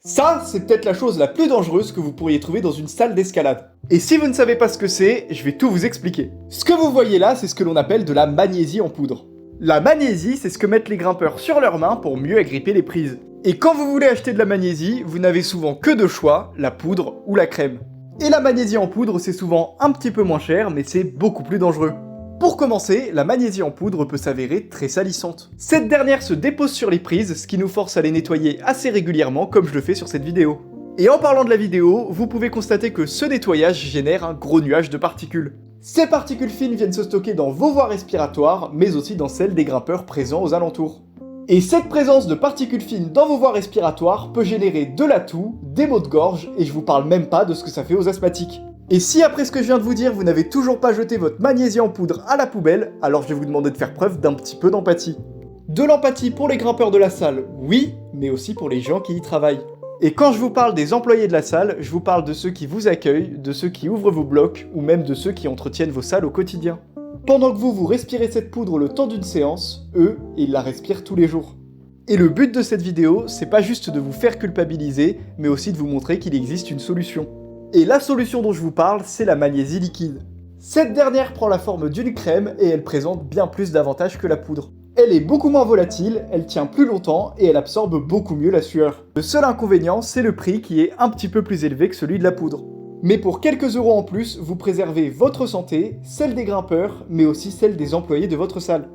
Ça, c'est peut-être la chose la plus dangereuse que vous pourriez trouver dans une salle d'escalade. Et si vous ne savez pas ce que c'est, je vais tout vous expliquer. Ce que vous voyez là, c'est ce que l'on appelle de la magnésie en poudre. La magnésie, c'est ce que mettent les grimpeurs sur leurs mains pour mieux agripper les prises. Et quand vous voulez acheter de la magnésie, vous n'avez souvent que deux choix, la poudre ou la crème. Et la magnésie en poudre, c'est souvent un petit peu moins cher, mais c'est beaucoup plus dangereux. Pour commencer, la magnésie en poudre peut s'avérer très salissante. Cette dernière se dépose sur les prises, ce qui nous force à les nettoyer assez régulièrement, comme je le fais sur cette vidéo. Et en parlant de la vidéo, vous pouvez constater que ce nettoyage génère un gros nuage de particules. Ces particules fines viennent se stocker dans vos voies respiratoires, mais aussi dans celles des grimpeurs présents aux alentours. Et cette présence de particules fines dans vos voies respiratoires peut générer de la toux, des maux de gorge, et je vous parle même pas de ce que ça fait aux asthmatiques. Et si après ce que je viens de vous dire, vous n'avez toujours pas jeté votre magnésie en poudre à la poubelle, alors je vais vous demander de faire preuve d'un petit peu d'empathie. De l'empathie pour les grimpeurs de la salle, oui, mais aussi pour les gens qui y travaillent. Et quand je vous parle des employés de la salle, je vous parle de ceux qui vous accueillent, de ceux qui ouvrent vos blocs, ou même de ceux qui entretiennent vos salles au quotidien. Pendant que vous respirez cette poudre le temps d'une séance, eux, ils la respirent tous les jours. Et le but de cette vidéo, c'est pas juste de vous faire culpabiliser, mais aussi de vous montrer qu'il existe une solution. Et la solution dont je vous parle, c'est la magnésie liquide. Cette dernière prend la forme d'une crème et elle présente bien plus d'avantages que la poudre. Elle est beaucoup moins volatile, elle tient plus longtemps et elle absorbe beaucoup mieux la sueur. Le seul inconvénient, c'est le prix qui est un petit peu plus élevé que celui de la poudre. Mais pour quelques euros en plus, vous préservez votre santé, celle des grimpeurs, mais aussi celle des employés de votre salle.